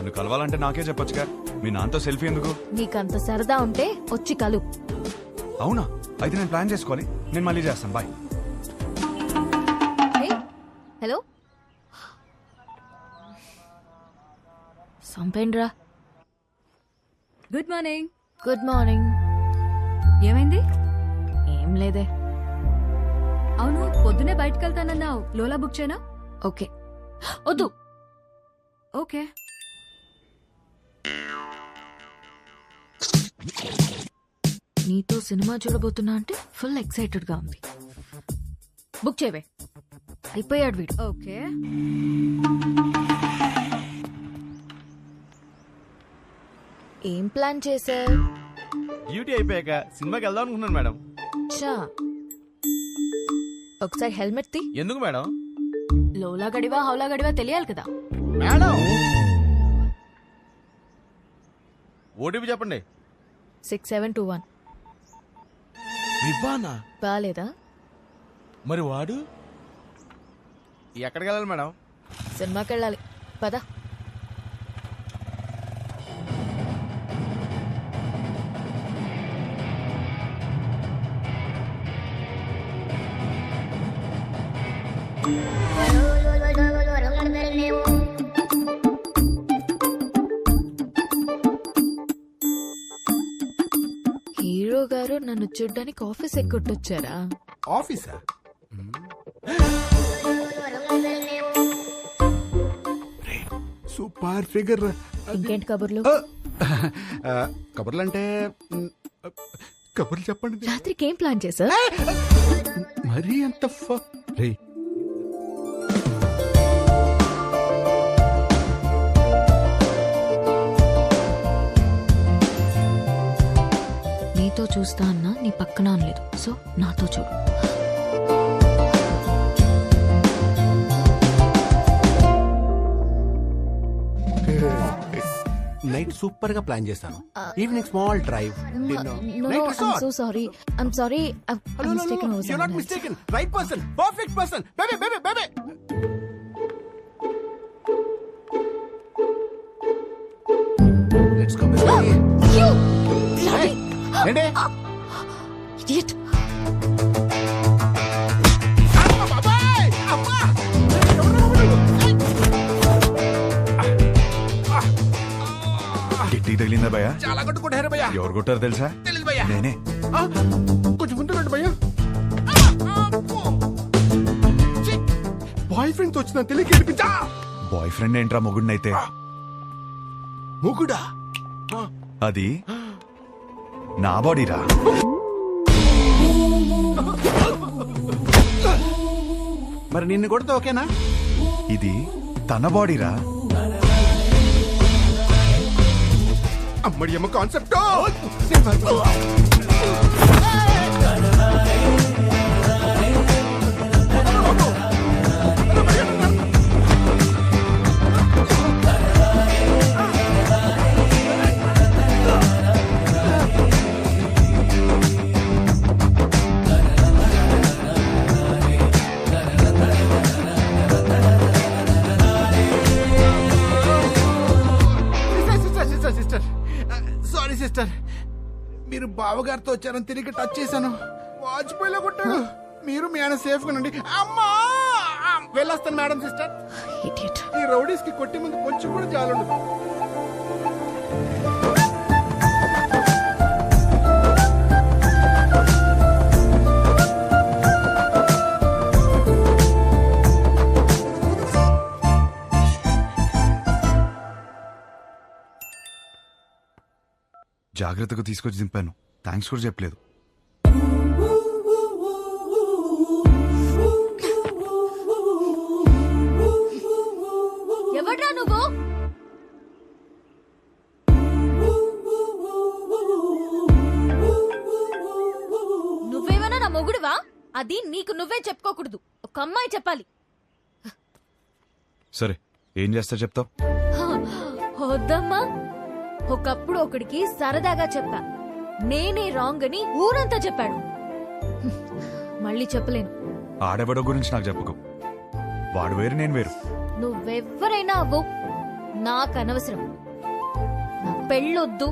నన్ను కలవాలంటే నాకే చెప్పొచ్చుగా. మీ నాన్నతో సెల్ఫీ ఎందుకు? నీకంత సరదా ఉంటే వచ్చి కలు. అవునా? అయితే నేను ప్లాన్ చేసుకోవాలి. నేను మళ్ళీ చేస్తాను. బాయ్. హలో, సంపేండ్రా. Good morning. Good morning. ఏమైంది? ఏం లేదే. అవును, పొద్దునే బయటకు వెళ్తానన్నావు. లోలా బుక్ చేయనా? ఓకే. వద్దు. ఓకే. నీతో సినిమా చూడబోతున్నా అంటే ఫుల్ ఎక్సైటెడ్ గా ఉంది. బుక్ చేయవే. అయిపోయాడు వీడు. ఓకే. ఏం ప్లాన్ చేశా? డ్యూటీ అయిపోయాక సినిమాకి వెళ్దాం అనుకున్నాను మేడం. చా, ఒకసారి హెల్మెట్ తీ. ఎందుకు మేడం? లోలా గడివా హౌలా గడివా తెలియాలి కదా. మేడం ఓటీపీ చెప్పండి. 6721. వివ్వానా? బాలేదా? మరి వాడు ఎక్కడికి వెళ్ళాలి మేడం? సినిమాకి వెళ్ళాలి. పద. హీరో గారు నన్ను చూడ్డానికి ఆఫీస్ ఎక్కొట్టొచ్చారా? ఆఫీసా? Super figure. ఇంకేంటి కబుర్లు? కబుర్లు అంటే కబుర్లు చెప్పండి. రాత్రికి ఏం ప్లాన్ చేశా? మరీ అంత రే, నీతో చూస్తా అన్నా నీ పక్కన అనలేదు. సో నాతో చూడు. నైట్ సూపర్ గా ప్లాన్ చేశాను. Evening small drive. So sorry. I'm sorry. Right person, perfect person. Baby baby baby. Let's go baby. ఏంటి? ఇడియట్. గిట్టి తగిలిందా భయ్యా? చాలా కొట్టుకుంటారు భయ్యా. ఎవరు కొట్టారు తెలుసా? తెలీదు భయ్యా. నేనే. కొంచెం ముందు రండి భయ్యా. బాయ్ ఫ్రెండ్ తో వచ్చిన తెలియక ఏడిపించా. బాయ్ ఫ్రెండ్ ఏంట్రా మొగుడినైతే? మొగుడా? అది నా బాడీరా. మరి నిన్ను కొడితే ఓకేనా? ఇది తన బాడీరా. అమ్మడి అమ్మ కాన్సెప్ట్. సారీ సిస్టర్, మీరు బావగారితో వచ్చారని తిరిగి టచ్ చేశాను. వాజ్పేయిలో కొట్టాడు. మీరు మీ ఆయన సేఫ్ గా ఉండండి. అమ్మా, వెళ్ళొస్తాను మేడం. Sister, idiot. ఈ రౌడీస్ కి కొట్టి ముందు కొంచెం కూడా చాలుండదు. జాగ్రత్తగా తీసుకొచ్చి దింపాను. థ్యాంక్స్ కూడా చెప్పలేదు. ఎవడ్రా నువ్వు? నువ్వేమైనా నా మొగుడువా? అది నీకు నువ్వే చెప్పుకోకూడదు. ఒక అమ్మాయి చెప్పాలి. సరే, ఏం చేస్తా చెప్తావు? వద్దమ్మా. ఒకప్పుడు ఒకడికి సరదాగా చెప్పా, నేనే రాంగ్ అని ఊరంతా చెప్పాడు. మళ్ళీ చెప్పలేను. ఆడెవడో గురించి నాకు చెప్పుకో. వాడు వేరు, నేను వేరు. నువ్వెవ్వరైనా అవ్వు, నాకు అనవసరం. నా పెళ్ళొద్దు,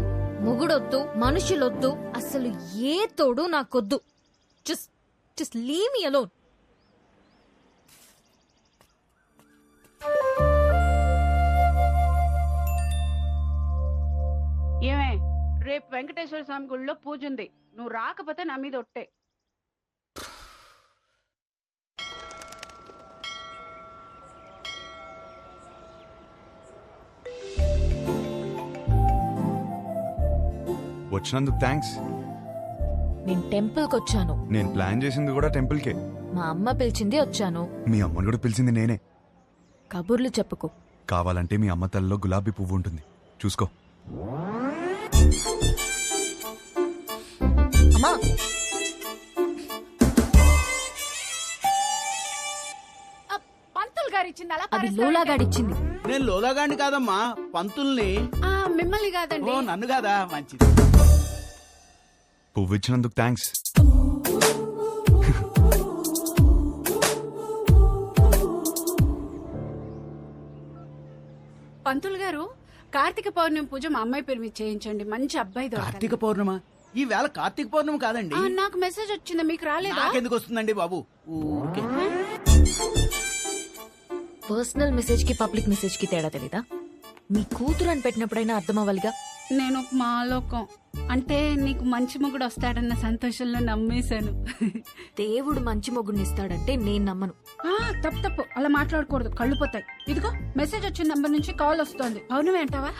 మొగుడొద్దు, మనుషులొద్దు, అసలు ఏ తోడు నాకొద్దు. Just leave me alone. ఏమే, రేపు వెంకటేశ్వర స్వామి గుళ్ళో పూజ ఉంది. నువ్వు రాకపోతే నా మీద ఒట్టే. వచ్చినందుకు థ్యాంక్స్. నేను టెంపుల్కి వచ్చాను. నేను ప్లాన్ చేసింది కూడా టెంపుల్కే. మా అమ్మ పిలిచింది వచ్చాను. మీ అమ్మని కూడా పిలిచింది నేనే. కబుర్లు చెప్పుకో. కావాలంటే మీ అమ్మ తల్లిలో గులాబీ పువ్వు ఉంటుంది, చూసుకో. అమ్మా, పంతులు గారు ఇచ్చింది అలా అది లోలా గాడిచ్చింది. నేను లోలాగాండి కాదమ్మా, పంతుల్ని. మిమ్మల్ని కాదండి. ఓ నన్ను కాదా, మంచిది. పువ్వు ఇచ్చినందుకు థ్యాంక్స్. పంతులు గారు, కార్తీక పౌర్ణమి పూజ మా అమ్మాయి పేరు మీద చేయించండి. మంచి అబ్బాయి దొరకాలి. కార్తీక పౌర్ణమ? ఈ వేళ కార్తీక పౌర్ణమి కాదండి. నాకు మెసేజ్ వచ్చింది, మీకు రాలేదా? నాకెందుకు వస్తుందండి బాబు, ఊరికే. పర్సనల్ మెసేజ్ కి పబ్లిక్ మెసేజ్ కి తేడా తెలీదా? మీ కూతురు అని పెట్టినప్పుడైనా అర్థం అవ్వాలిగా. నేను ఒక మాలోకం అంటే నీకు మంచి మొగుడు వస్తాడన్న సంతోషంలో నమ్మేశాను. దేవుడు మంచి మొగుడిని ఇస్తాడంటే నేను నమ్మను. తప్పు అలా మాట్లాడకూడదు, కళ్ళు పోతాయి. ఇదిగో మెసేజ్ వచ్చిన నంబర్ నుంచి కాల్ వస్తోంది. పౌర్ణమి అంటావా?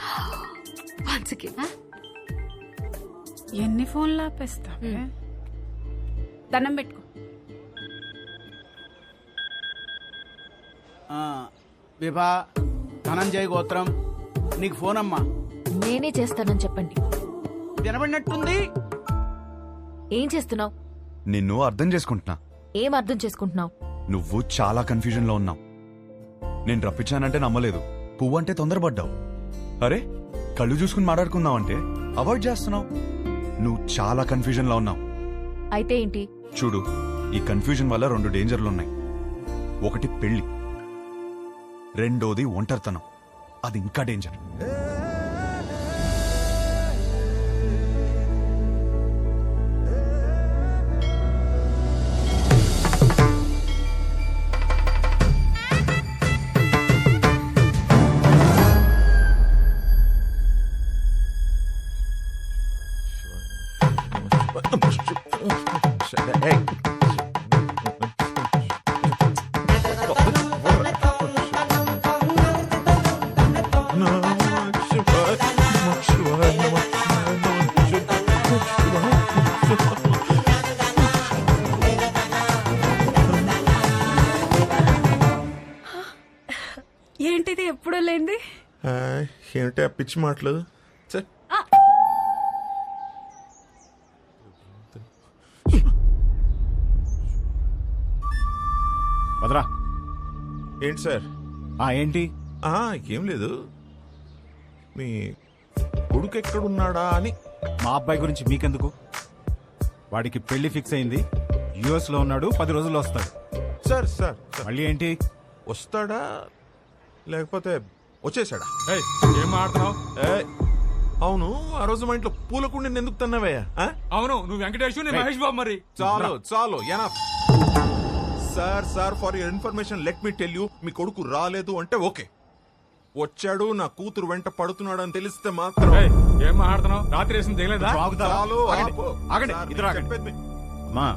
ఎన్ని ఫోన్లు ఆపేస్తావే? దండం పెట్టుకో. విభా ధనంజయ గోత్రం, నీకు ఫోన్ అమ్మా. నేనే చేస్తానని చెప్పండి. వినబడినట్టుంది. ఏం చేస్తున్నావు? నిన్ను అర్థం చేసుకుంటున్నా. ఏం అర్థం చేసుకుంటున్నావు? నువ్వు చాలా కన్ఫ్యూజన్ లో ఉన్నావు. నేను రప్పించానంటే నమ్మలేదు, పువ్వు అంటే తొందరపడ్డావు. అరే, కళ్ళు చూసుకుని మాట్లాడుకుందామంటే అవాయిడ్ చేస్తున్నావు. నువ్వు చాలా కన్ఫ్యూజన్ లో ఉన్నావు. అయితే ఏంటి? చూడు, ఈ కన్ఫ్యూజన్ వల్ల 2 డేంజర్లున్నాయి. ఒకటి పెళ్లి, రెండోది ఒంటరితనం. అది ఇంకా డేంజర్. ఏంటిది ఎప్పుడూ లేంది? ఏమిటి ఆ పిచ్చి మాటలు? వదరా. ఏంటి సార్? ఏంటి? ఏం లేదు, మీ కొడుకు ఎక్కడున్నాడా అని. మా అబ్బాయి గురించి మీకెందుకు? వాడికి పెళ్లి ఫిక్స్ అయింది, యుఎస్ లో ఉన్నాడు, 10 రోజుల్లో వస్తాడు. సార్ సార్ మళ్ళీ ఏంటి? వస్తాడా లేకపోతే వచ్చేసాడా? ఏం మాట్లాడుతున్నావు? అవును, ఆ రోజు మా ఇంట్లో పూలకుండి ఎందుకు తన్నావయ్యా? అవును, నువ్వు వెంకటేష్, నేను మహేష్ బాబు. మరి చాలు చాలు, enough. Sir for your information let me tell you, మీ కొడుకు రాలేదు అంటే ఓకే, వచ్చాడు నా కూతురు వెంట పడుతున్నాడు అని తెలిస్తే మాత్రం. ఏం మాట్లాడుతున్నావు? రాత్రి వేసిన తెగలేదా? చాలు, ఆగండి, ఇద్దరు ఆగండి. అమ్మా,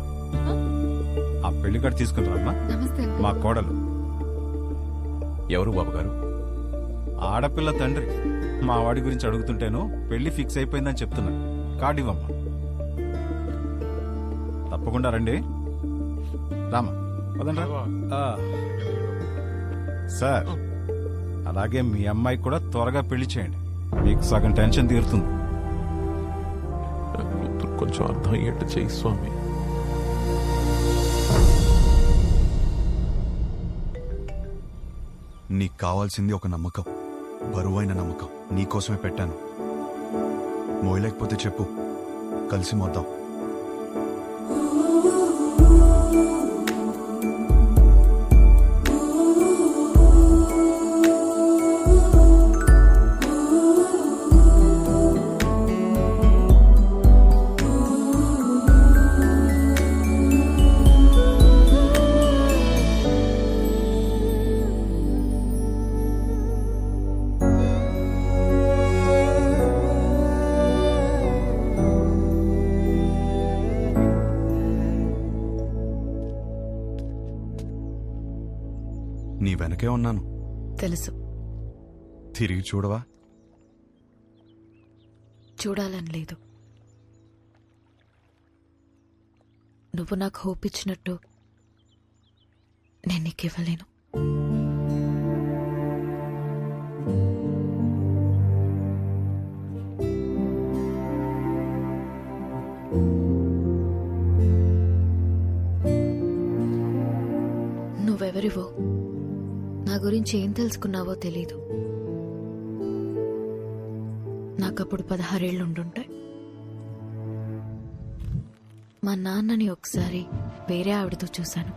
ఆ పెళ్లి కార్డు తీసుకుంటారమ్మా. మా కోడలు. ఎవరు బాబు గారు? ఆడపిల్ల తండ్రి. మా వాడి గురించి అడుగుతుంటేను పెళ్లి ఫిక్స్ అయిపోయిందని చెప్తున్నా. కార్డు ఇవ్వమ్మా. తప్పకుండా రండి. రామా, పదండి రా. సార్, అలాగే మీ అమ్మాయి కూడా త్వరగా పెళ్లి చేయండి, మీకు సగం టెన్షన్ తీరుతుంది. కొంచెం అర్థం అయ్యేట్టు చేయి స్వామి. నీకు కావాల్సింది ఒక నమ్మకం, బరువైన నమ్మకం. నీకోసమే పెట్టాను. మోయలేకపోతే చెప్పు, కలిసి మోద్దాం. వెనకే ఉన్నాను. తెలుసు. తిరిగి చూడవా? చూడాలని లేదు. నువ్వు నాకు హోప్ ఇచ్చినట్టు నేను నీకు ఇవ్వలేను. నువ్వెవరివో, నా గురించి ఏం తెలుసుకున్నావో తెలీదు. నాకప్పుడు 16 ఏళ్ళు ఉండుంటాయి. మా నాన్నని ఒకసారి వేరే ఆవిడతో చూశాను.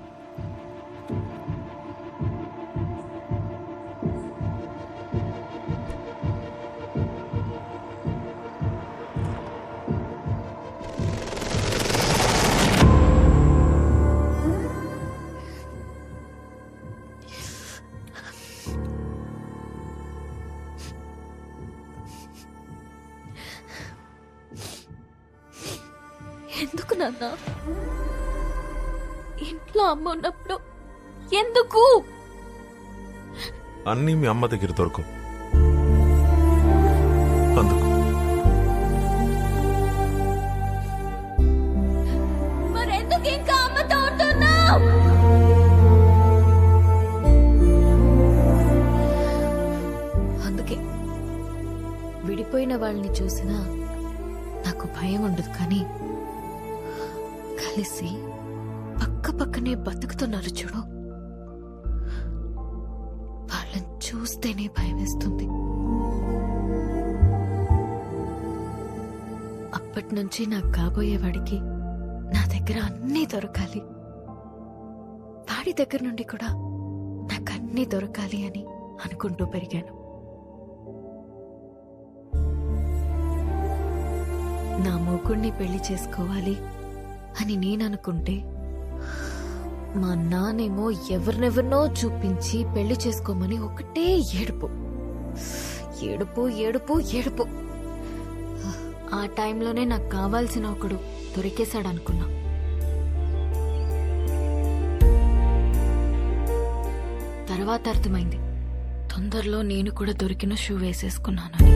ఎందుకు నాన్న? ఇంట్లో అమ్మ ఉన్నప్పుడు ఎందుకు? అన్నీ మీ అమ్మ దగ్గర దొరకవు, అందుకు. మరెందుకు ఇంకా అమ్మతో ఉంటున్నావ్? అందుకే విడిపోయిన వాళ్ళని చూసినా నాకు భయం ఉండదు, కానీ కలిసి పక్క పక్కనే బతుకుతున్నారు చూడు, వాళ్ళని చూస్తేనే భయం వేస్తుంది. అప్పటి నుంచి నాకు కాబోయేవాడికి నా దగ్గర అన్నీ దొరకాలి, వాడి దగ్గర నుండి కూడా నాకు అన్నీ దొరకాలి అని అనుకుంటూ పెరిగాను. నా మొగుణ్ణి పెళ్లి చేసుకోవాలి అని నేననుకుంటే మా నానేమో ఎవరినెవరినో చూపించి పెళ్లి చేసుకోమని ఒకటే ఏడుపు ఏడుపు ఏడుపు ఏడుపు. ఆ టైంలోనే నాకు కావాల్సిన ఒకడు దొరికేశాడనుకున్నా. తర్వాత అర్థమైంది, తొందరలో నేను కూడా దొరికిన షూ వేసేసుకున్నానని.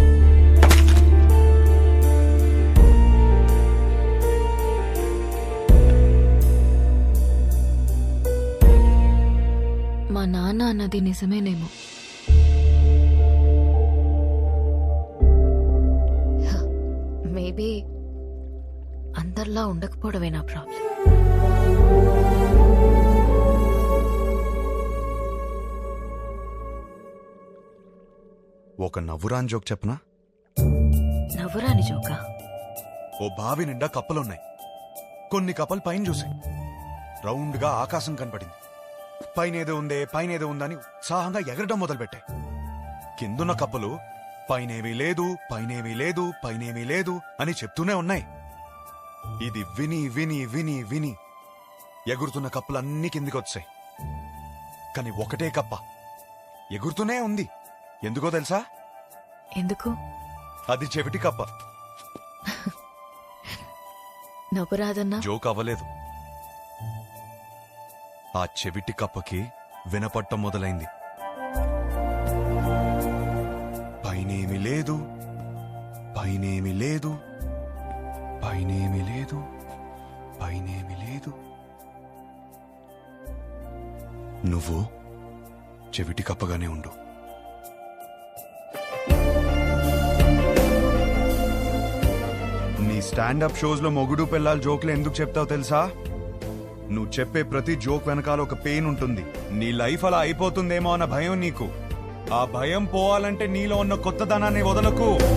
మా నాన్న అన్నది నిజమేనేమో. మేబీ అందరిలా ఉండకపోవడమే నా ప్రాబ్లం. ఒక నవ్వురాని జోక్ చెప్పనా? నవ్వురాని జోకా? ఓ బావి నిండా కప్పలున్నాయి. కొన్ని కప్పలు పైన చూసాయి. రౌండ్ గా ఆకాశం కనపడింది. పైనేదో ఉందే పైనేదో ఉందని ఉత్సాహంగా ఎగరడం మొదలుపెట్టాయి. కిందున్న కప్పలు పైనేమీ లేదు పైనేమీ లేదు పైనేమీ లేదు అని చెప్తూనే ఉన్నాయి. ఇది విని విని విని విని ఎగురుతున్న కప్పలన్నీ కిందికొచ్చాయి. కాని ఒకటే కప్ప ఎగురుతూనే ఉంది. ఎందుకో తెలుసా? ఎందుకు? అది చెవిటి కప్ప. నవ్వురాదన్నా? జోక్ అవ్వలేదు. ఆ చెవిటి కప్పకి వినపట్టం మొదలైంది. పైనేమి లేదు పైనేమి లేదు పైనేమి లేదు పైనేమి లేదు. నువ్వు చెవిటి కప్పగానే ఉండు. నీ స్టాండప్ షోస్ లో మొగుడు పిల్లల జోక్లు ఎందుకు చెప్తావు తెలుసా? నువ్వు చెప్పే ప్రతి జోక్ వెనకాల ఒక పెయిన్ ఉంటుంది. నీ లైఫ్ అలా అయిపోతుందేమో అన్న భయం నీకు. ఆ భయం పోవాలంటే నీలో ఉన్న కొత్తదనాన్ని వదలకు.